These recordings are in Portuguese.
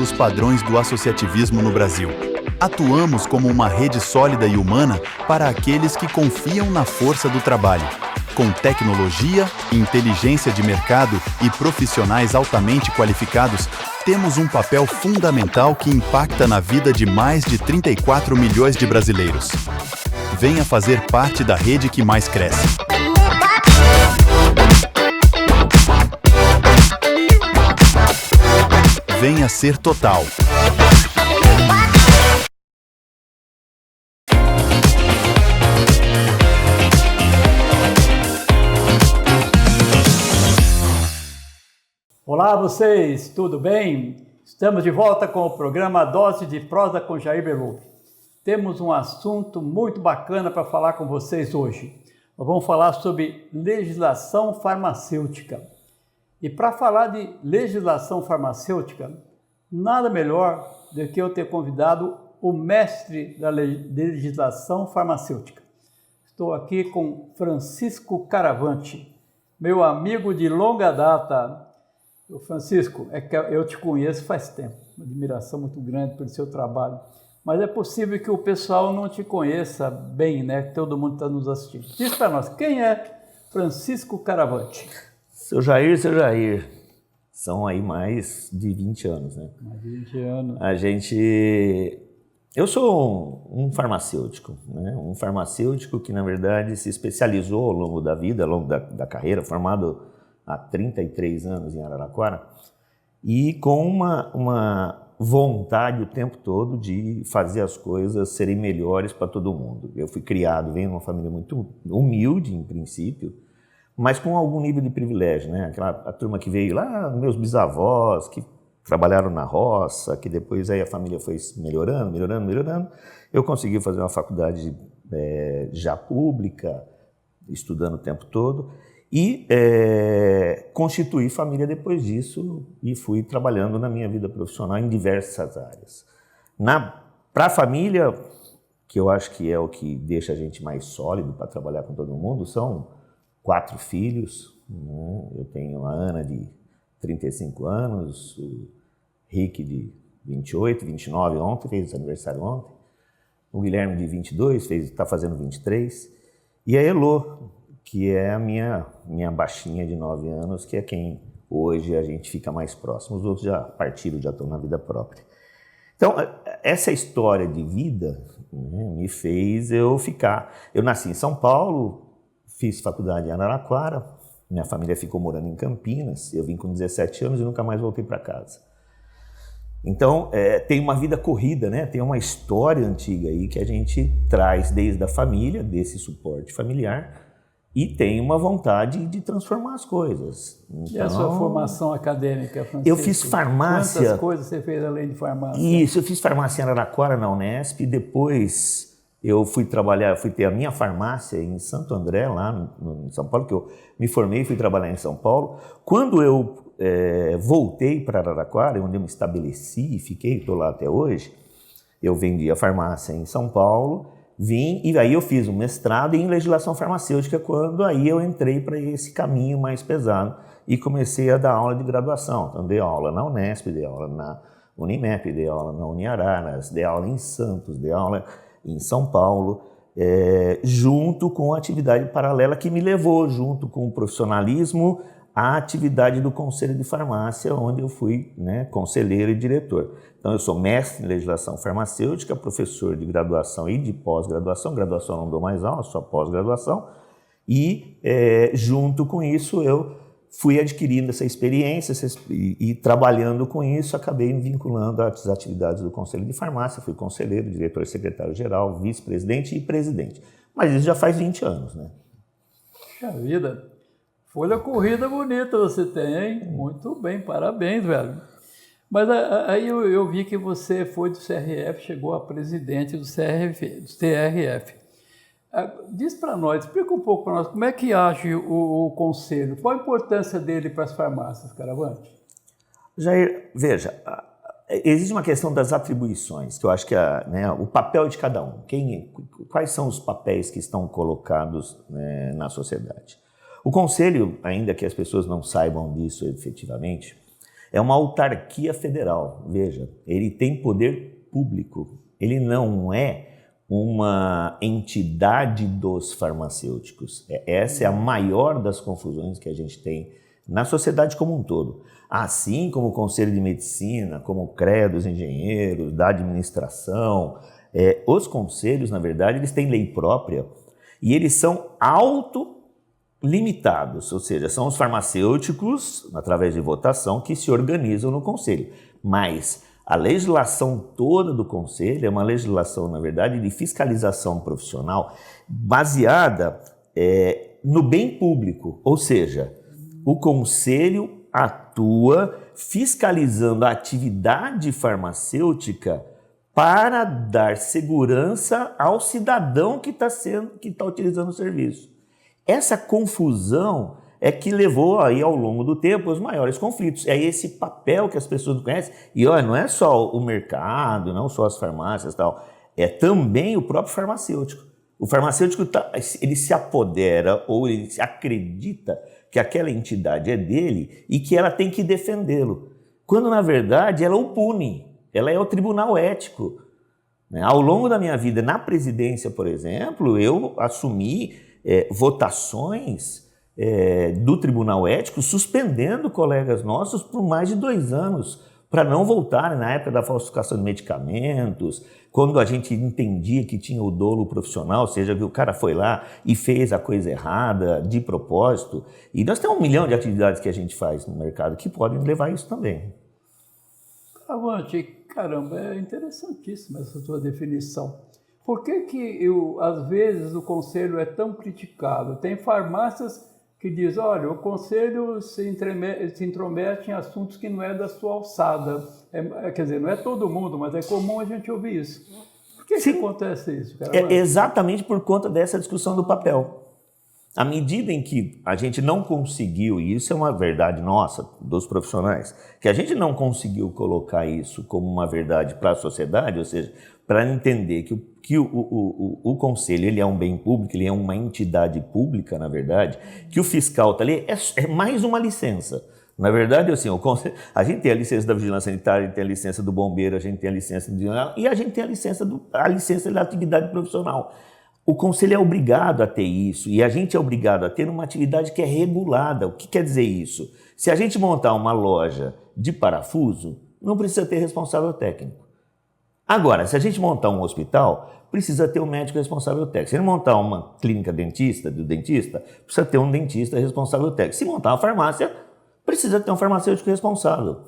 os padrões do associativismo no Brasil. Atuamos como uma rede sólida e humana para aqueles que confiam na força do trabalho. Com tecnologia, inteligência de mercado e profissionais altamente qualificados, temos um papel fundamental que impacta na vida de mais de 34 milhões de brasileiros. Venha fazer parte da rede que mais cresce. Venha ser Total. Olá vocês, tudo bem? Estamos de volta com o programa Dose de Prosa com Jair Berluffi. Temos um assunto muito bacana para falar com vocês hoje. Nós vamos falar sobre legislação farmacêutica. E para falar de legislação farmacêutica, nada melhor do que eu ter convidado o mestre da legislação farmacêutica. Estou aqui com Francisco Caravante, meu amigo de longa data. Francisco, é que eu te conheço faz tempo, uma admiração muito grande pelo seu trabalho, mas é possível que o pessoal não te conheça bem, né? Que todo mundo está nos assistindo. Diz para nós, quem é Francisco Caravante? Seu Jair, são aí mais de 20 anos, né? Mais de 20 anos. Eu sou um farmacêutico, né? Um farmacêutico que, na verdade, se especializou ao longo da vida, ao longo da carreira, formado há 33 anos em Araraquara, e com uma vontade o tempo todo de fazer as coisas serem melhores para todo mundo. Eu fui criado, venho de uma família muito humilde, em princípio, mas com algum nível de privilégio, né? A turma que veio lá, meus bisavós, que trabalharam na roça, que depois aí a família foi melhorando, eu consegui fazer uma faculdade já pública, estudando o tempo todo, e constituí família depois disso e fui trabalhando na minha vida profissional em diversas áreas. Para a família, que eu acho que é o que deixa a gente mais sólido para trabalhar com todo mundo, são 4 filhos, né? Eu tenho a Ana de 35 anos, o Rick de 28, 29 ontem, fez aniversário ontem, o Guilherme de 22, está fazendo 23, e a Elô, que é a minha baixinha de 9 anos, que é quem hoje a gente fica mais próximo. Os outros já partiram, já estão na vida própria. Então, essa história de vida, né, me fez eu ficar. Eu nasci em São Paulo, fiz faculdade em Araraquara, minha família ficou morando em Campinas, eu vim com 17 anos e nunca mais voltei para casa. Então, tem uma vida corrida, né? Tem uma história antiga aí que a gente traz desde a família, desse suporte familiar, e tem uma vontade de transformar as coisas. Então, e a sua formação acadêmica, Francisco? Eu fiz farmácia. Quantas coisas você fez além de farmácia? Isso, eu fiz farmácia em Araraquara, na Unesp, e depois eu fui ter a minha farmácia em Santo André, lá em São Paulo, que eu me formei e fui trabalhar em São Paulo. Quando eu voltei para Araraquara, onde eu me estabeleci e estou lá até hoje, eu vendi a farmácia em São Paulo, e aí eu fiz um mestrado em legislação farmacêutica, quando aí eu entrei para esse caminho mais pesado e comecei a dar aula de graduação. Então, dei aula na Unesp, dei aula na Unimep, dei aula na Uniararas, dei aula em Santos, dei aula em São Paulo, junto com a atividade paralela que me levou, junto com o profissionalismo, à atividade do Conselho de Farmácia, onde eu fui, né, conselheiro e diretor. Então, eu sou mestre em legislação farmacêutica, professor de graduação e de pós-graduação. Graduação não dou mais aula, só pós-graduação. E, junto com isso, eu fui adquirindo essa experiência e trabalhando com isso, acabei me vinculando às atividades do Conselho de Farmácia. Fui conselheiro, diretor, secretário-geral, vice-presidente e presidente. Mas isso já faz 20 anos, né? Puxa vida! Folha corrida bonita você tem, hein? Muito bem, parabéns, velho. Mas aí eu vi que você foi do CRF, chegou a presidente do TRF. Diz para nós, explica um pouco para nós, como é que age o conselho? Qual a importância dele para as farmácias, Caravante? Jair, veja, existe uma questão das atribuições, que eu acho que o papel de cada um. Quais são os papéis que estão colocados, né, na sociedade? O conselho, ainda que as pessoas não saibam disso efetivamente, é uma autarquia federal, veja, ele tem poder público, ele não é uma entidade dos farmacêuticos. Essa é a maior das confusões que a gente tem na sociedade como um todo. Assim como o Conselho de Medicina, como o CREA dos engenheiros, da administração, os conselhos, na verdade, eles têm lei própria e eles são autolimitados, ou seja, são os farmacêuticos, através de votação, que se organizam no conselho. Mas a legislação toda do conselho é uma legislação, na verdade, de fiscalização profissional baseada no bem público, ou seja, o conselho atua fiscalizando a atividade farmacêutica para dar segurança ao cidadão que está utilizando o serviço. Essa confusão é que levou aí ao longo do tempo os maiores conflitos. É esse papel que as pessoas não conhecem. E olha, não é só o mercado, não só as farmácias e tal, é também o próprio farmacêutico. O farmacêutico ele se apodera ou ele acredita que aquela entidade é dele e que ela tem que defendê-lo, quando na verdade ela o pune, ela é o tribunal ético. Ao longo da minha vida na presidência, por exemplo, eu assumi votações do Tribunal Ético, suspendendo colegas nossos por mais de 2 anos, para não voltarem na época da falsificação de medicamentos, quando a gente entendia que tinha o dolo profissional, ou seja, que o cara foi lá e fez a coisa errada, de propósito. E nós temos 1 milhão de atividades que a gente faz no mercado que podem levar a isso também. Avante, caramba, é interessantíssima essa sua definição. Por que às vezes, o conselho é tão criticado? Tem farmácias que dizem, olha, o conselho se intromete em assuntos que não é da sua alçada. Quer dizer, não é todo mundo, mas é comum a gente ouvir isso. Por que acontece isso, cara? É exatamente por conta dessa discussão do papel. À medida em que a gente não conseguiu, e isso é uma verdade nossa, dos profissionais, que a gente não conseguiu colocar isso como uma verdade para a sociedade, ou seja, para entender que o conselho ele é um bem público, ele é uma entidade pública, na verdade, que o fiscal está ali, é mais uma licença. Na verdade, assim, a gente tem a licença da vigilância sanitária, a gente tem a licença do bombeiro, a gente tem a licença do e a gente tem a licença da atividade profissional. O conselho é obrigado a ter isso e a gente é obrigado a ter uma atividade que é regulada. O que quer dizer isso? Se a gente montar uma loja de parafuso, não precisa ter responsável técnico. Agora, se a gente montar um hospital, precisa ter um médico responsável técnico. Se a gente montar uma clínica do dentista, precisa ter um dentista responsável técnico. Se montar uma farmácia, precisa ter um farmacêutico responsável.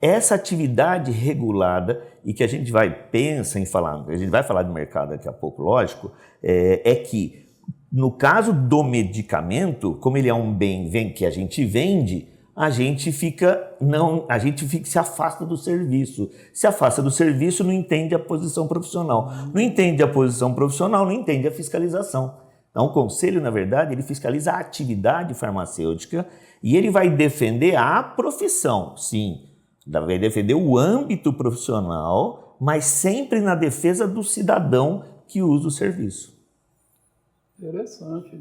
Essa atividade regulada, e que a gente pensa em falar, a gente vai falar de mercado daqui a pouco, lógico, é que no caso do medicamento, como ele é um bem que a gente vende, a gente se afasta do serviço. Se afasta do serviço, não entende a posição profissional. Não entende a posição profissional, não entende a fiscalização. Então, o conselho, na verdade, ele fiscaliza a atividade farmacêutica e ele vai defender a profissão, sim. Vai defender o âmbito profissional, mas sempre na defesa do cidadão que usa o serviço. Interessante.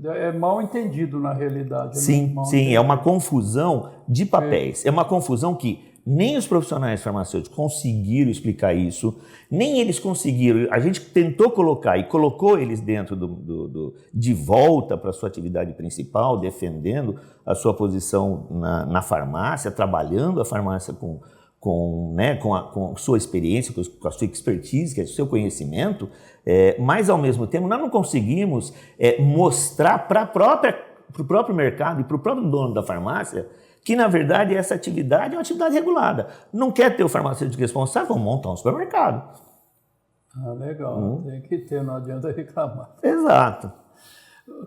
É mal entendido na realidade. Sim, é uma confusão de papéis. É uma confusão que nem os profissionais farmacêuticos conseguiram explicar isso, nem eles conseguiram. A gente tentou colocar e colocou eles dentro de volta para a sua atividade principal, defendendo a sua posição na farmácia, trabalhando a farmácia com a sua experiência, com a sua expertise, que é o seu conhecimento, mas ao mesmo tempo nós não conseguimos mostrar para o próprio mercado e para o próprio dono da farmácia que, na verdade, essa atividade é uma atividade regulada. Não quer ter o farmacêutico responsável, vamos montar um supermercado. Ah, legal. Tem que ter, não adianta reclamar. Exato.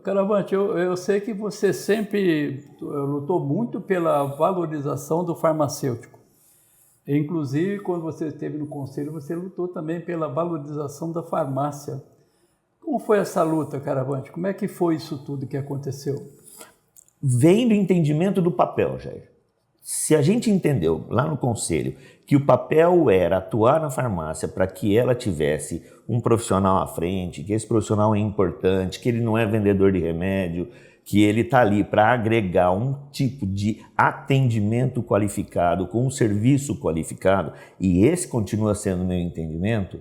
Caravante, eu sei que você sempre lutou muito pela valorização do farmacêutico. Inclusive, quando você esteve no conselho, você lutou também pela valorização da farmácia. Como foi essa luta, Caravante? Como é que foi isso tudo que aconteceu? Vem do entendimento do papel, Jair. Se a gente entendeu lá no conselho que o papel era atuar na farmácia para que ela tivesse um profissional à frente, que esse profissional é importante, que ele não é vendedor de remédio, que ele está ali para agregar um tipo de atendimento qualificado com um serviço qualificado, e esse continua sendo o meu entendimento,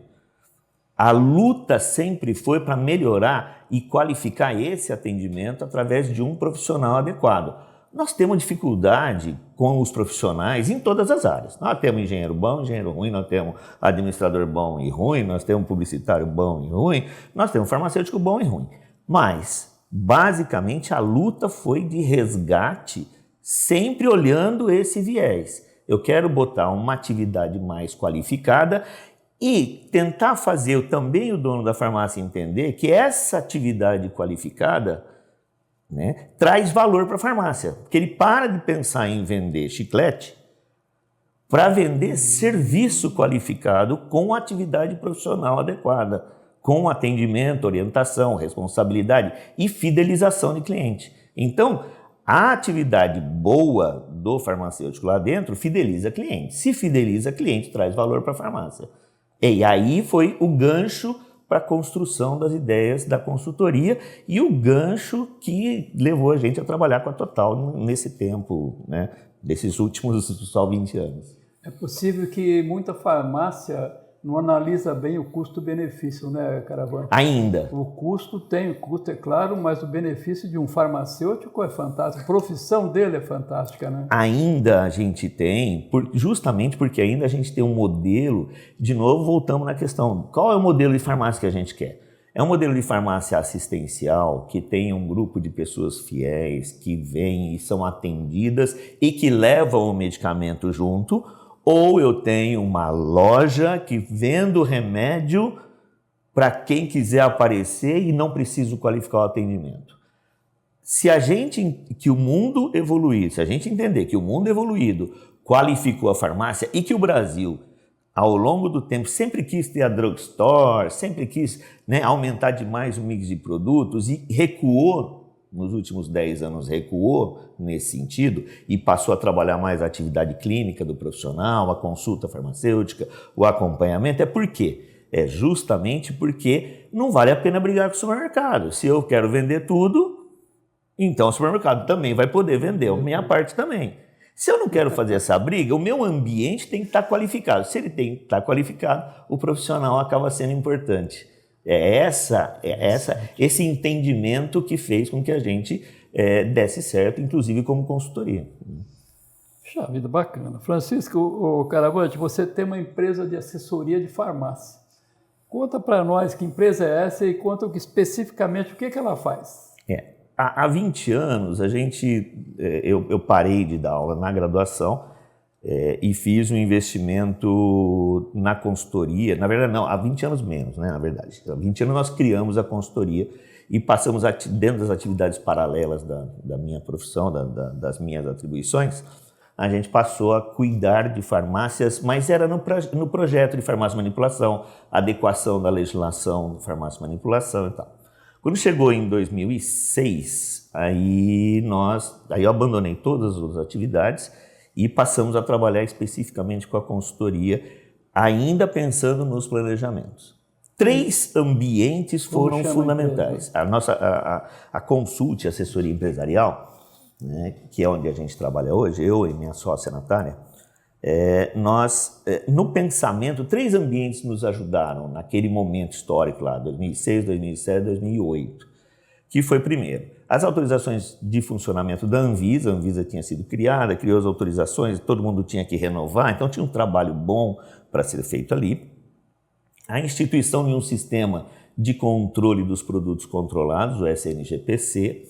a luta sempre foi para melhorar e qualificar esse atendimento através de um profissional adequado. Nós temos dificuldade com os profissionais em todas as áreas. Nós temos engenheiro bom, engenheiro ruim, nós temos administrador bom e ruim, nós temos publicitário bom e ruim, nós temos farmacêutico bom e ruim. Mas, basicamente, a luta foi de resgate, sempre olhando esse viés. Eu quero botar uma atividade mais qualificada e tentar fazer também o dono da farmácia entender que essa atividade qualificada, né, traz valor para a farmácia. Porque ele para de pensar em vender chiclete para vender serviço qualificado com atividade profissional adequada, com atendimento, orientação, responsabilidade e fidelização de cliente. Então, a atividade boa do farmacêutico lá dentro fideliza cliente. Se fideliza cliente, traz valor para a farmácia. E aí foi o gancho para a construção das ideias da consultoria e o gancho que levou a gente a trabalhar com a Total nesse tempo, né, desses últimos só 20 anos. É possível que muita farmácia não analisa bem o custo-benefício, né, Caravana? Ainda. O custo é claro, mas o benefício de um farmacêutico é fantástico, a profissão dele é fantástica, né? Ainda a gente tem, justamente porque ainda a gente tem um modelo, de novo voltamos na questão, qual é o modelo de farmácia que a gente quer? É um modelo de farmácia assistencial que tem um grupo de pessoas fiéis que vêm e são atendidas e que levam o medicamento junto, ou eu tenho uma loja que vendo remédio para quem quiser aparecer e não preciso qualificar o atendimento. Se a gente entender que o mundo evoluído qualificou a farmácia e que o Brasil, ao longo do tempo, sempre quis ter a drugstore, sempre quis, né, aumentar demais o mix de produtos e recuou, nos últimos 10 anos recuou nesse sentido e passou a trabalhar mais a atividade clínica do profissional, a consulta farmacêutica, o acompanhamento. É por quê? É justamente porque não vale a pena brigar com o supermercado. Se eu quero vender tudo, então o supermercado também vai poder vender a minha parte também. Se eu não quero fazer essa briga, o meu ambiente tem que estar qualificado. Se ele tem que estar qualificado, o profissional acaba sendo importante. Esse entendimento que fez com que a gente desse certo, inclusive como consultoria. Puxa vida, bacana. Francisco Caravante, você tem uma empresa de assessoria de farmácia. Conta para nós que empresa é essa e conta especificamente o que ela faz. Há 20 anos eu parei de dar aula na graduação e fiz um investimento na consultoria. Na verdade, não, há 20 anos menos, né? Na verdade. Há 20 anos nós criamos a consultoria e passamos, dentro das atividades paralelas da minha profissão, das minhas atribuições, a gente passou a cuidar de farmácias, mas era no projeto de farmácia e manipulação, adequação da legislação de farmácia e manipulação e tal. Quando chegou em 2006, aí eu abandonei todas as atividades e passamos a trabalhar especificamente com a consultoria, ainda pensando nos planejamentos. 3 ambientes foram fundamentais. A Consult, assessoria empresarial, né, que é onde a gente trabalha hoje, eu e minha sócia Natália, no pensamento, 3 ambientes nos ajudaram naquele momento histórico lá, 2006, 2007, 2008, que foi primeiro, as autorizações de funcionamento da Anvisa. A Anvisa tinha sido criada, criou as autorizações, todo mundo tinha que renovar, então tinha um trabalho bom para ser feito ali. A instituição de um sistema de controle dos produtos controlados, o SNGPC,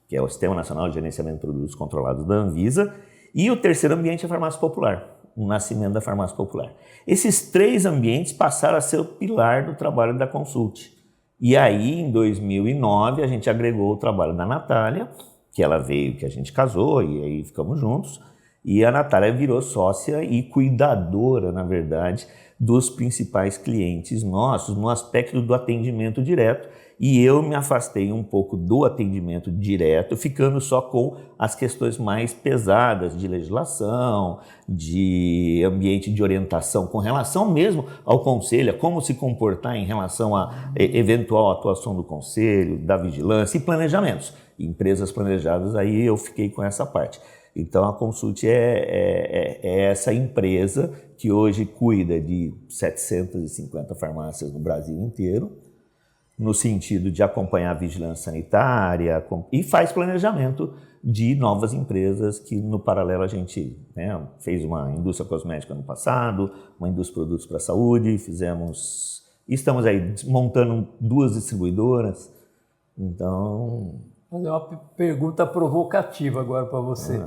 que é o Sistema Nacional de Gerenciamento de Produtos Controlados da Anvisa, e o terceiro ambiente é a farmácia popular, o nascimento da farmácia popular. Esses 3 ambientes passaram a ser o pilar do trabalho da Consult. E aí, em 2009, a gente agregou o trabalho da Natália, que ela veio, que a gente casou, e aí ficamos juntos, e a Natália virou sócia e cuidadora, na verdade, dos principais clientes nossos no aspecto do atendimento direto, e eu me afastei um pouco do atendimento direto, ficando só com as questões mais pesadas de legislação, de ambiente de orientação com relação mesmo ao conselho, a como se comportar em relação à eventual atuação do conselho, da vigilância e planejamentos. Empresas planejadas, aí eu fiquei com essa parte. Então a Consult é essa empresa que hoje cuida de 750 farmácias no Brasil inteiro, no sentido de acompanhar a vigilância sanitária e faz planejamento de novas empresas que, no paralelo, a gente fez uma indústria cosmética no passado, uma indústria de produtos para a saúde, estamos aí montando 2 distribuidoras, então... Vou fazer uma pergunta provocativa agora para você.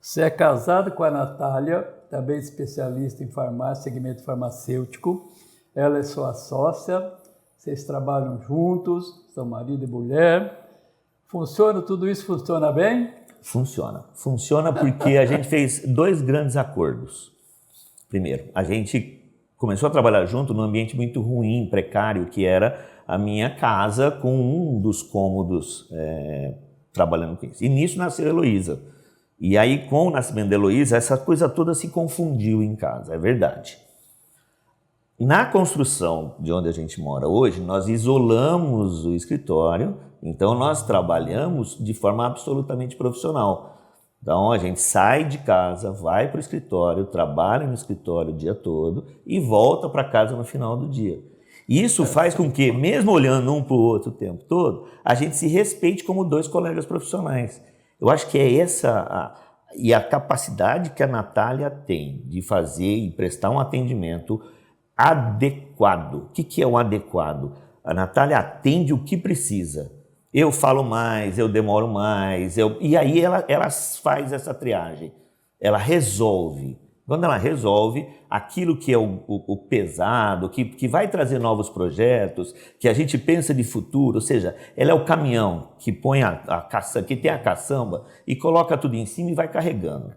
Você é casado com a Natália, também especialista em farmácia, segmento farmacêutico, ela é sua sócia. Vocês trabalham juntos, são marido e mulher. Funciona, tudo isso funciona bem? Funciona. Funciona porque a gente fez 2 grandes acordos. Primeiro, a gente começou a trabalhar junto num ambiente muito ruim, precário, que era a minha casa com um dos cômodos trabalhando com isso. E nisso nasceu a Heloísa. E aí, com o nascimento da Heloísa, essa coisa toda se confundiu em casa, é verdade. Na construção de onde a gente mora hoje, nós isolamos o escritório, então nós trabalhamos de forma absolutamente profissional. Então a gente sai de casa, vai para o escritório, trabalha no escritório o dia todo e volta para casa no final do dia. Isso faz com que, mesmo olhando um para o outro o tempo todo, a gente se respeite como 2 colegas profissionais. Eu acho que é essa e a capacidade que a Natália tem de fazer e prestar um atendimento adequado. O que é o adequado? A Natália atende o que precisa. Eu falo mais, eu demoro mais, e aí ela faz essa triagem. Ela resolve. Quando ela resolve, aquilo que é o pesado, que vai trazer novos projetos, que a gente pensa de futuro, ou seja, ela é o caminhão que põe que tem a caçamba e coloca tudo em cima e vai carregando.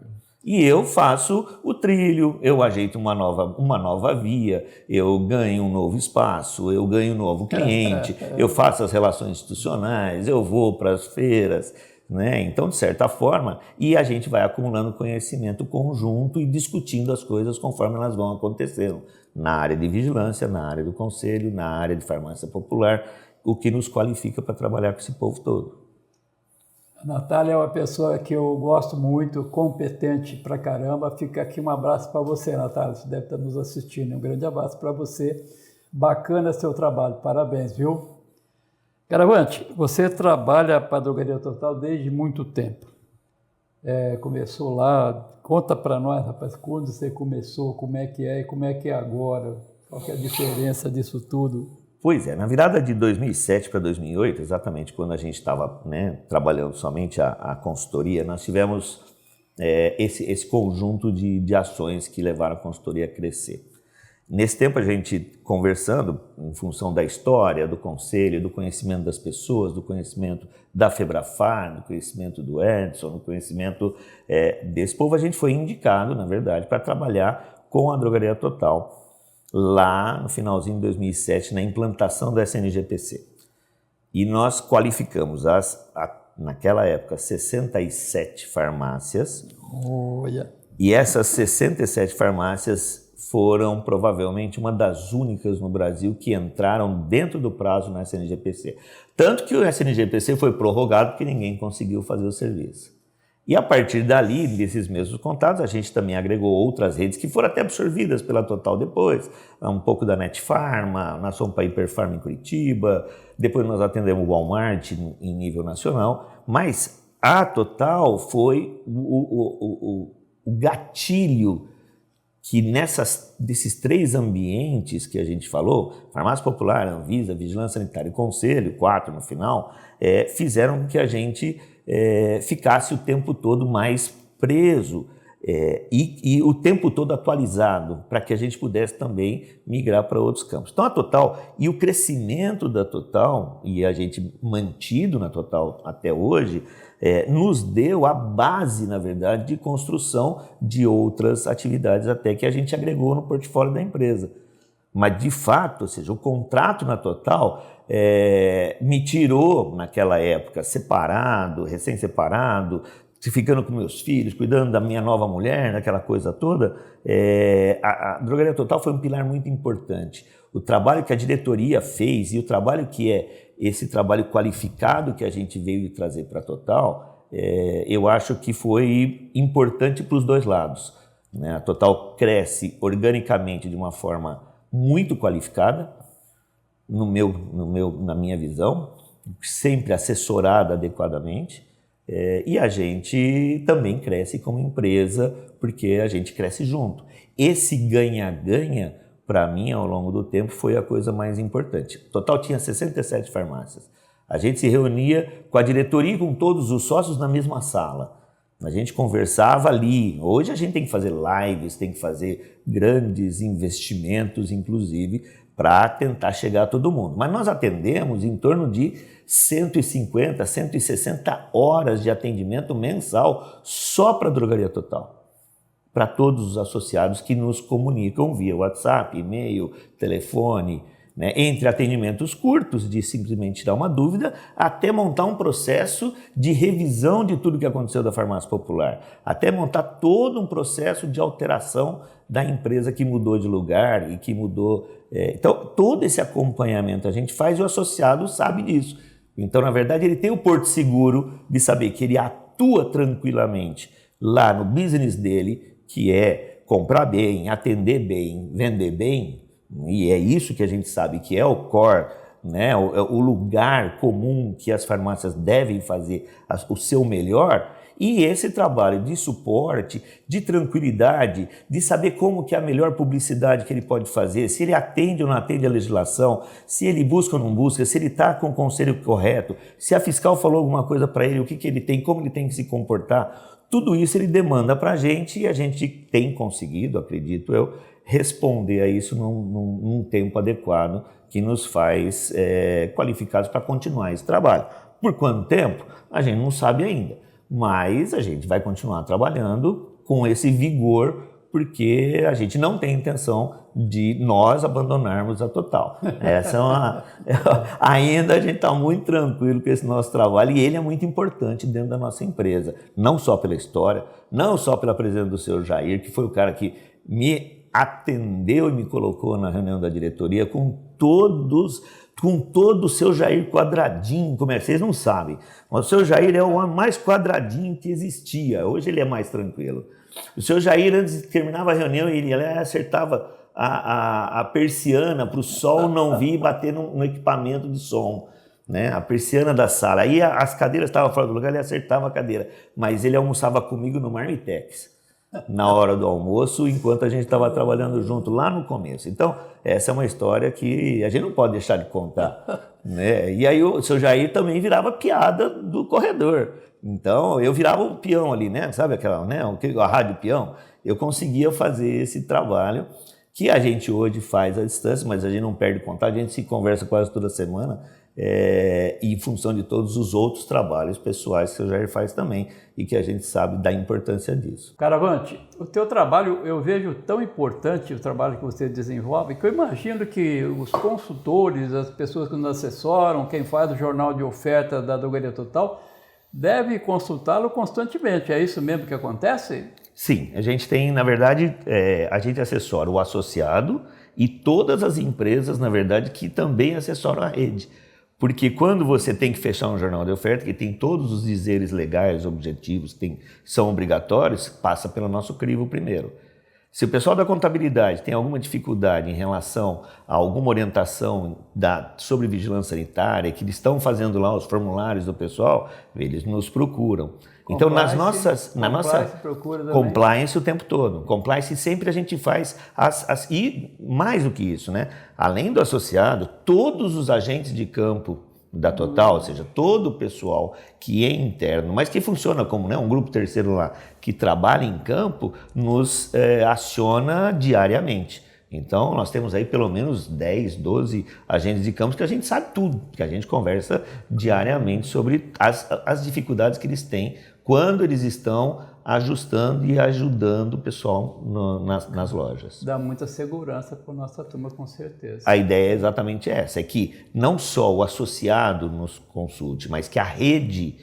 E eu faço o trilho, eu ajeito uma nova via, eu ganho um novo espaço, eu ganho um novo cliente, eu faço as relações institucionais, eu vou para as feiras, né? Então, de certa forma, e a gente vai acumulando conhecimento conjunto e discutindo as coisas conforme elas vão acontecendo, na área de vigilância, na área do conselho, na área de farmácia popular, o que nos qualifica para trabalhar com esse povo todo. A Natália é uma pessoa que eu gosto muito, competente pra caramba. Fica aqui um abraço para você, Natália. Você deve estar nos assistindo. Um grande abraço para você. Bacana seu trabalho. Parabéns, viu? Caravante, você trabalha para a Drogaria Total desde muito tempo. Começou lá. Conta para nós, rapaz, quando você começou, como é que é e como é que é agora. Qual que é a diferença disso tudo? Pois é, na virada de 2007 para 2008, exatamente quando a gente estava trabalhando somente a consultoria, nós tivemos esse conjunto de ações que levaram a consultoria a crescer. Nesse tempo a gente conversando em função da história, do conselho, do conhecimento das pessoas, do conhecimento da Febrafar, do conhecimento do Edson, do conhecimento desse povo, a gente foi indicado, na verdade, para trabalhar com a Drogaria Total, lá no finalzinho de 2007, na implantação do SNGPC. E nós qualificamos, naquela época, 67 farmácias. Olha. E essas 67 farmácias foram provavelmente uma das únicas no Brasil que entraram dentro do prazo no SNGPC. Tanto que o SNGPC foi prorrogado porque ninguém conseguiu fazer o serviço. E a partir dali, desses mesmos contatos, a gente também agregou outras redes que foram até absorvidas pela Total depois, um pouco da Netfarma, nós fomos para a Hiperfarma em Curitiba, depois nós atendemos o Walmart em nível nacional, mas a Total foi o gatilho que desses 3 ambientes que a gente falou, Farmácia Popular, Anvisa, Vigilância Sanitária e Conselho, 4 no final, fizeram com que a gente ficasse o tempo todo mais preso e o tempo todo atualizado para que a gente pudesse também migrar para outros campos. Então a Total e o crescimento da Total, e a gente mantido na Total até hoje, nos deu a base, na verdade, de construção de outras atividades até que a gente agregou no portfólio da empresa. Mas, de fato, ou seja, o contrato na Total me tirou, naquela época, separado, recém-separado, ficando com meus filhos, cuidando da minha nova mulher, daquela coisa toda. A Drogaria Total foi um pilar muito importante. O trabalho que a diretoria fez e o trabalho que esse trabalho qualificado que a gente veio trazer para a Total, eu acho que foi importante para os dois lados, né? A Total cresce organicamente de uma forma muito qualificada, na minha visão, sempre assessorada adequadamente, e a gente também cresce como empresa, porque a gente cresce junto. Esse ganha-ganha, para mim, ao longo do tempo, foi a coisa mais importante. Total tinha 67 farmácias. A gente se reunia com a diretoria e com todos os sócios na mesma sala. A gente conversava ali. Hoje a gente tem que fazer lives, tem que fazer grandes investimentos, inclusive, para tentar chegar a todo mundo. Mas nós atendemos em torno de 150, 160 horas de atendimento mensal só para a Drogaria Total, para todos os associados que nos comunicam via WhatsApp, e-mail, telefone, né? Entre atendimentos curtos, de simplesmente tirar uma dúvida, até montar um processo de revisão de tudo que aconteceu da farmácia popular, até montar todo um processo de alteração da empresa que mudou de lugar e que mudou. Então, todo esse acompanhamento a gente faz e o associado sabe disso. Então, na verdade, ele tem o porto seguro de saber que ele atua tranquilamente lá no business dele, que é comprar bem, atender bem, vender bem, e é isso que a gente sabe que é o core, né? O lugar comum que as farmácias devem fazer o seu melhor, e esse trabalho de suporte, de tranquilidade, de saber como que é a melhor publicidade que ele pode fazer, se ele atende ou não atende a legislação, se ele busca ou não busca, se ele está com o conselho correto, se a fiscal falou alguma coisa para ele, o que ele tem, como ele tem que se comportar. Tudo isso ele demanda para a gente e a gente tem conseguido, acredito eu, responder a isso num tempo adequado que nos faz qualificados para continuar esse trabalho. Por quanto tempo? A gente não sabe ainda, mas a gente vai continuar trabalhando com esse vigor, porque a gente não tem intenção de nós abandonarmos a Total. Ainda a gente está muito tranquilo com esse nosso trabalho e ele é muito importante dentro da nossa empresa, não só pela história, não só pela presença do senhor Jair, que foi o cara que me atendeu e me colocou na reunião da diretoria com todo o seu Jair quadradinho, como vocês não sabem, mas o seu Jair é o homem mais quadradinho que existia, hoje ele é mais tranquilo. O seu Jair, antes de terminava a reunião, ele acertava a persiana para o sol não vir e bater no equipamento de som, né? A persiana da sala. Aí as cadeiras estavam fora do lugar, ele acertava a cadeira, mas ele almoçava comigo no Marmitex, na hora do almoço, enquanto a gente estava trabalhando junto lá no começo. Então, essa é uma história que a gente não pode deixar de contar, né? E aí o seu Jair também virava piada do corredor. Então, eu virava o peão ali, né? Sabe aquela, né? A rádio peão? Eu conseguia fazer esse trabalho que a gente hoje faz à distância, mas a gente não perde contato, a gente se conversa quase toda semana, em função de todos os outros trabalhos pessoais que o Jair faz também e que a gente sabe da importância disso. Caravante, o teu trabalho, eu vejo tão importante o trabalho que você desenvolve, que eu imagino que os consultores, as pessoas que nos assessoram, quem faz o jornal de oferta da Drogaria Total, deve consultá-lo constantemente. É isso mesmo que acontece? Sim, a gente tem, na verdade, a gente assessora o associado e todas as empresas, na verdade, que também assessoram a rede. Porque quando você tem que fechar um jornal de oferta, que tem todos os dizeres legais, objetivos, são obrigatórios, passa pelo nosso crivo primeiro. Se o pessoal da contabilidade tem alguma dificuldade em relação a alguma orientação sobre vigilância sanitária, que eles estão fazendo lá os formulários do pessoal, eles nos procuram. Então, na nossa compliance o tempo todo. Compliance sempre a gente faz, e mais do que isso, né? Além do associado, todos os agentes de campo da Total, ou seja, todo o pessoal que é interno, mas que funciona como, né, um grupo terceiro lá, que trabalha em campo, nos aciona diariamente. Então, nós temos aí pelo menos 10, 12 agentes de campo que a gente sabe tudo, que a gente conversa diariamente sobre as dificuldades que eles têm quando eles estão ajustando e ajudando o pessoal nas lojas. Dá muita segurança para a nossa turma, com certeza. A ideia é exatamente essa, é que não só o associado nos consulte, mas que a rede,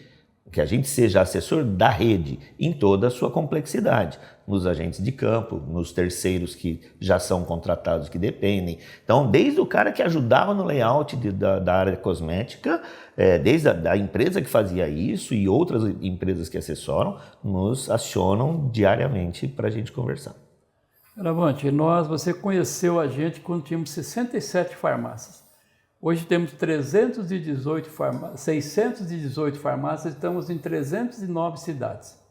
que a gente seja assessor da rede em toda a sua complexidade, nos agentes de campo, nos terceiros que já são contratados, que dependem. Então, desde o cara que ajudava no layout da área cosmética, desde a empresa que fazia isso e outras empresas que assessoram, nos acionam diariamente para a gente conversar. Caravante, você conheceu a gente quando tínhamos 67 farmácias. Hoje temos 618 farmácias, estamos em 309 cidades.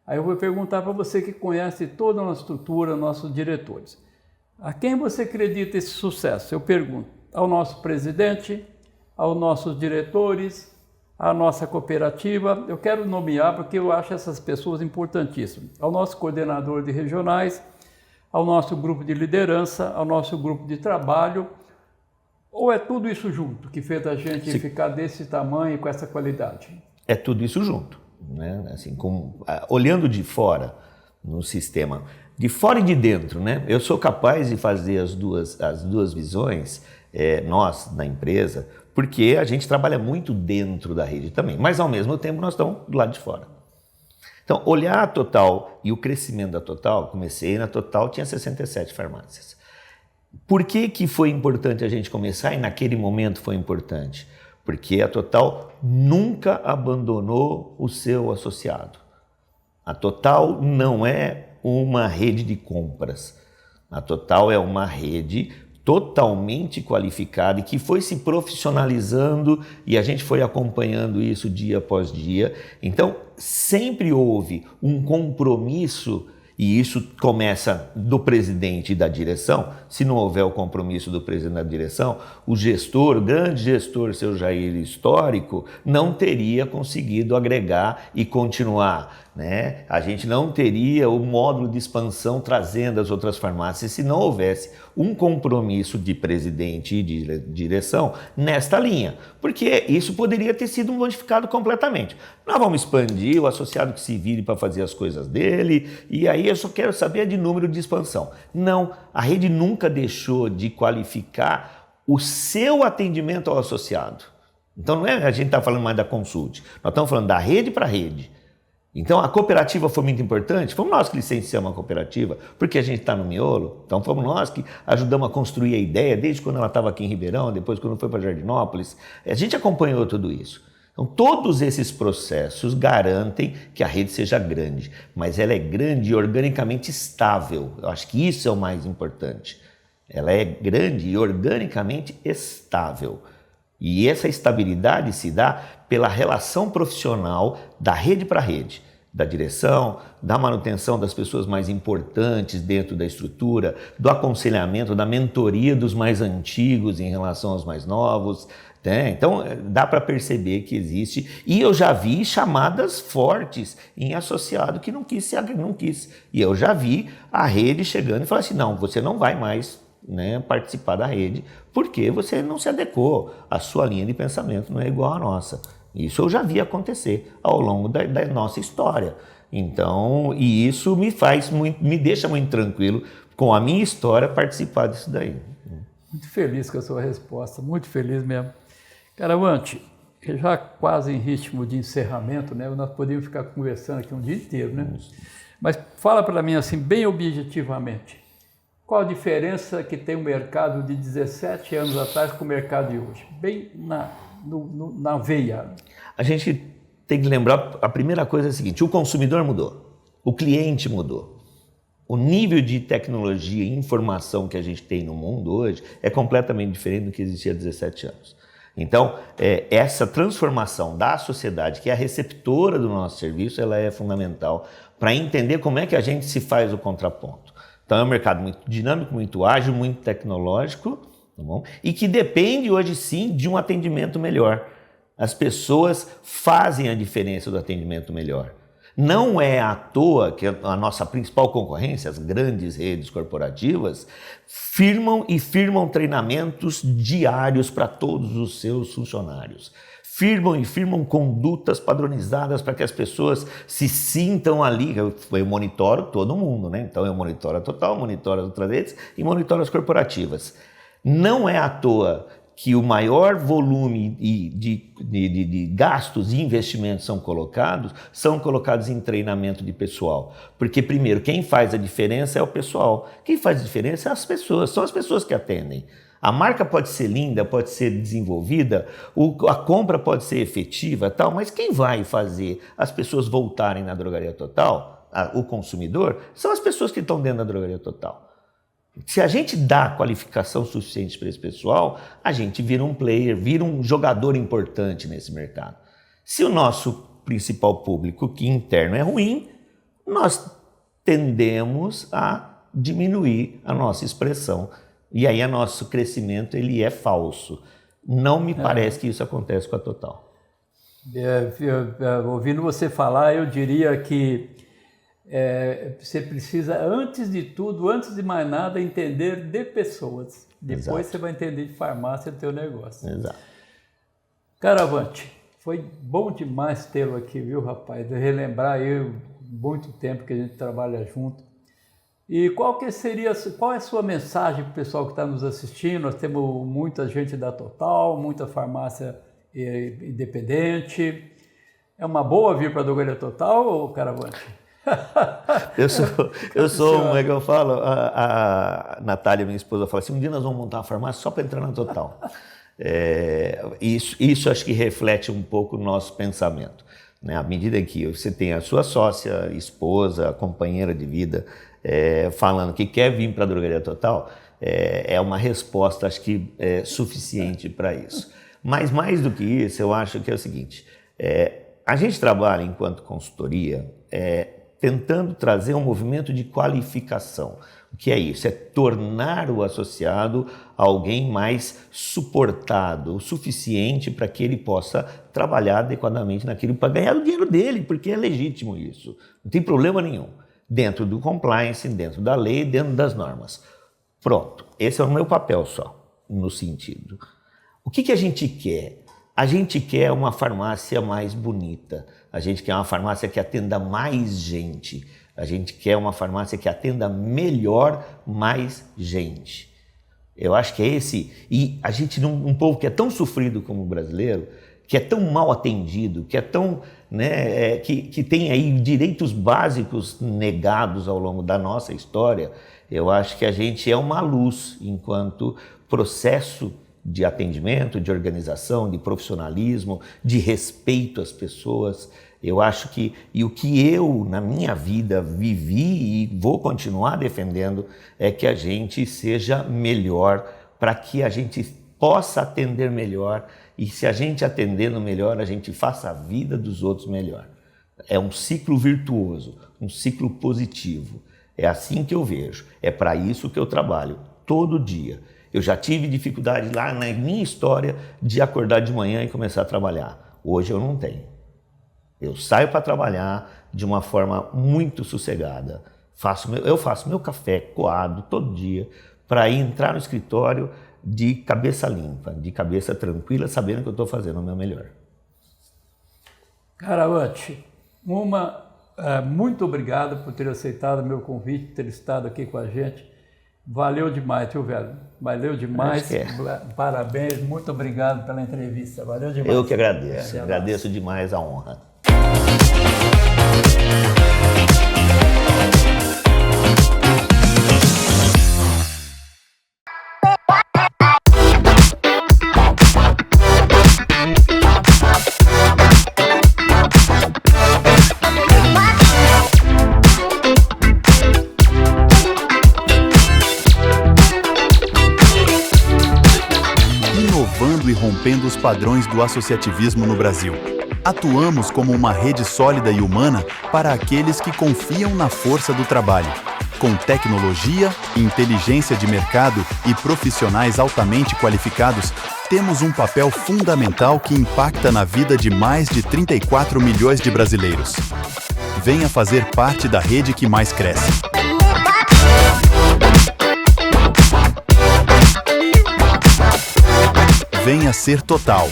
Aí eu vou perguntar para você que conhece toda a nossa estrutura, nossos diretores. A quem você acredita esse sucesso? Eu pergunto ao nosso presidente, aos nossos diretores, à nossa cooperativa. Eu quero nomear porque eu acho essas pessoas importantíssimas. Ao nosso coordenador de regionais, ao nosso grupo de liderança, ao nosso grupo de trabalho. Ou é tudo isso junto que fez a gente ficar desse tamanho, com essa qualidade? É tudo isso junto, né? Assim, olhando de fora no sistema, de fora e de dentro, né? Eu sou capaz de fazer as duas visões, nós, na empresa, porque a gente trabalha muito dentro da rede também, mas ao mesmo tempo nós estamos do lado de fora. Então, olhar a Total e o crescimento da Total, comecei na Total, tinha 67 farmácias. Por que foi importante a gente começar e naquele momento foi importante? Porque a Total nunca abandonou o seu associado. A Total não é uma rede de compras. A Total é uma rede totalmente qualificada e que foi se profissionalizando e a gente foi acompanhando isso dia após dia. Então, sempre houve um compromisso. E isso começa do presidente e da direção. Se não houver o compromisso do presidente da direção, o gestor, o grande gestor, seu Jair histórico, não teria conseguido agregar e continuar, né? A gente não teria o módulo de expansão trazendo as outras farmácias se não houvesse um compromisso de presidente e de direção nesta linha, porque isso poderia ter sido modificado completamente. Nós vamos expandir, o associado que se vire para fazer as coisas dele, e aí eu só quero saber de número de expansão. Não, a rede nunca deixou de qualificar o seu atendimento ao associado. Então não é a gente está falando mais da Consult, nós estamos falando da rede para rede. Então a cooperativa foi muito importante, fomos nós que licenciamos a cooperativa, porque a gente está no miolo, então fomos nós que ajudamos a construir a ideia, desde quando ela estava aqui em Ribeirão, depois quando foi para Jardinópolis, a gente acompanhou tudo isso. Então todos esses processos garantem que a rede seja grande, mas ela é grande e organicamente estável, eu acho que isso é o mais importante. Ela é grande e organicamente estável. E essa estabilidade se dá pela relação profissional da rede para rede, da direção, da manutenção das pessoas mais importantes dentro da estrutura, do aconselhamento, da mentoria dos mais antigos em relação aos mais novos. Né? Então, dá para perceber que existe. E eu já vi chamadas fortes em associado que não quis. E eu já vi a rede chegando e falando assim, não, você não vai mais, né, participar da rede, porque você não se adequou, a sua linha de pensamento não é igual à nossa. Isso eu já vi acontecer ao longo da nossa história. Então, e isso me deixa muito tranquilo com a minha história participar disso daí. Muito feliz com a sua resposta, muito feliz mesmo. Caravante, já quase em ritmo de encerramento, né? Nós podíamos ficar conversando aqui um dia inteiro, né? Mas fala para mim assim, bem objetivamente, qual a diferença que tem o mercado de 17 anos atrás com o mercado de hoje? Bem na veia. A gente tem que lembrar, a primeira coisa é a seguinte, o consumidor mudou, o cliente mudou. O nível de tecnologia e informação que a gente tem no mundo hoje é completamente diferente do que existia há 17 anos. Então, essa transformação da sociedade, que é a receptora do nosso serviço, ela é fundamental para entender como é que a gente se faz o contraponto. Então, é um mercado muito dinâmico, muito ágil, muito tecnológico, tá bom? E que depende hoje sim de um atendimento melhor. As pessoas fazem a diferença do atendimento melhor. Não é à toa que a nossa principal concorrência, as grandes redes corporativas, firmam treinamentos diários para todos os seus funcionários. Firmam condutas padronizadas para que as pessoas se sintam ali. Eu monitoro todo mundo, né? Então eu monitoro a Total, monitoro as outras redes e monitoro as corporativas. Não é à toa que o maior volume de gastos e investimentos são colocados em treinamento de pessoal. Porque, primeiro, quem faz a diferença é o pessoal. Quem faz a diferença é as pessoas, são as pessoas que atendem. A marca pode ser linda, pode ser desenvolvida, a compra pode ser efetiva, tal, mas quem vai fazer as pessoas voltarem na Drogaria Total, o consumidor, são as pessoas que estão dentro da Drogaria Total. Se a gente dá qualificação suficiente para esse pessoal, a gente vira um player, vira um jogador importante nesse mercado. Se o nosso principal público, que interno, é ruim, nós tendemos a diminuir a nossa expressão. E aí o nosso crescimento ele é falso. Não me parece que isso acontece com a Total. Ouvindo você falar, eu diria que você precisa, antes de tudo, antes de mais nada, entender de pessoas. Depois Exato. Você vai entender de farmácia do teu negócio. Exato. Caravante, foi bom demais tê-lo aqui, viu, rapaz? De relembrar muito tempo que a gente trabalha junto. E qual é a sua mensagem para o pessoal que está nos assistindo? Nós temos muita gente da Total, muita farmácia independente. É uma boa vir para a Drogaria Total, ou Caravante? Eu sou, como é que eu falo? A Natália, minha esposa, fala assim, um dia nós vamos montar uma farmácia só para entrar na Total. Isso acho que reflete um pouco o nosso pensamento, né? À medida que você tem a sua sócia, esposa, companheira de vida, falando que quer vir para a Drogaria Total, é uma resposta, acho que suficiente para isso. Mas mais do que isso, eu acho que é o seguinte, a gente trabalha enquanto consultoria tentando trazer um movimento de qualificação. O que é isso? É tornar o associado alguém mais suportado, o suficiente para que ele possa trabalhar adequadamente naquilo, para ganhar o dinheiro dele, porque é legítimo isso. Não tem problema nenhum. Dentro do compliance, dentro da lei, dentro das normas. Pronto. Esse é o meu papel só, no sentido. O que a gente quer? A gente quer uma farmácia mais bonita, a gente quer uma farmácia que atenda mais gente, a gente quer uma farmácia que atenda melhor mais gente. Eu acho que é esse, e a gente, um povo que é tão sofrido como o brasileiro, que é tão mal atendido, que é tão, né, que tem aí direitos básicos negados ao longo da nossa história, eu acho que a gente é uma luz enquanto processo de atendimento, de organização, de profissionalismo, de respeito às pessoas. Eu acho que, e o que eu, na minha vida, vivi e vou continuar defendendo, é que a gente seja melhor, para que a gente possa atender melhor, e se a gente atendendo melhor, a gente faça a vida dos outros melhor. É um ciclo virtuoso, um ciclo positivo. É assim que eu vejo, é para isso que eu trabalho, todo dia. Eu já tive dificuldade lá na minha história de acordar de manhã e começar a trabalhar. Hoje eu não tenho. Eu saio para trabalhar de uma forma muito sossegada. Eu faço meu café coado todo dia para entrar no escritório de cabeça limpa, de cabeça tranquila, sabendo que eu estou fazendo o meu melhor. Caravante, muito obrigado por ter aceitado o meu convite, ter estado aqui com a gente. Valeu demais, viu, velho? Valeu demais. Parabéns, muito obrigado pela entrevista. Valeu demais. Eu que agradeço. Agradeço demais a honra. E rompendo os padrões do associativismo no Brasil. Atuamos como uma rede sólida e humana para aqueles que confiam na força do trabalho. Com tecnologia, inteligência de mercado e profissionais altamente qualificados, temos um papel fundamental que impacta na vida de mais de 34 milhões de brasileiros. Venha fazer parte da rede que mais cresce. Venha ser Total.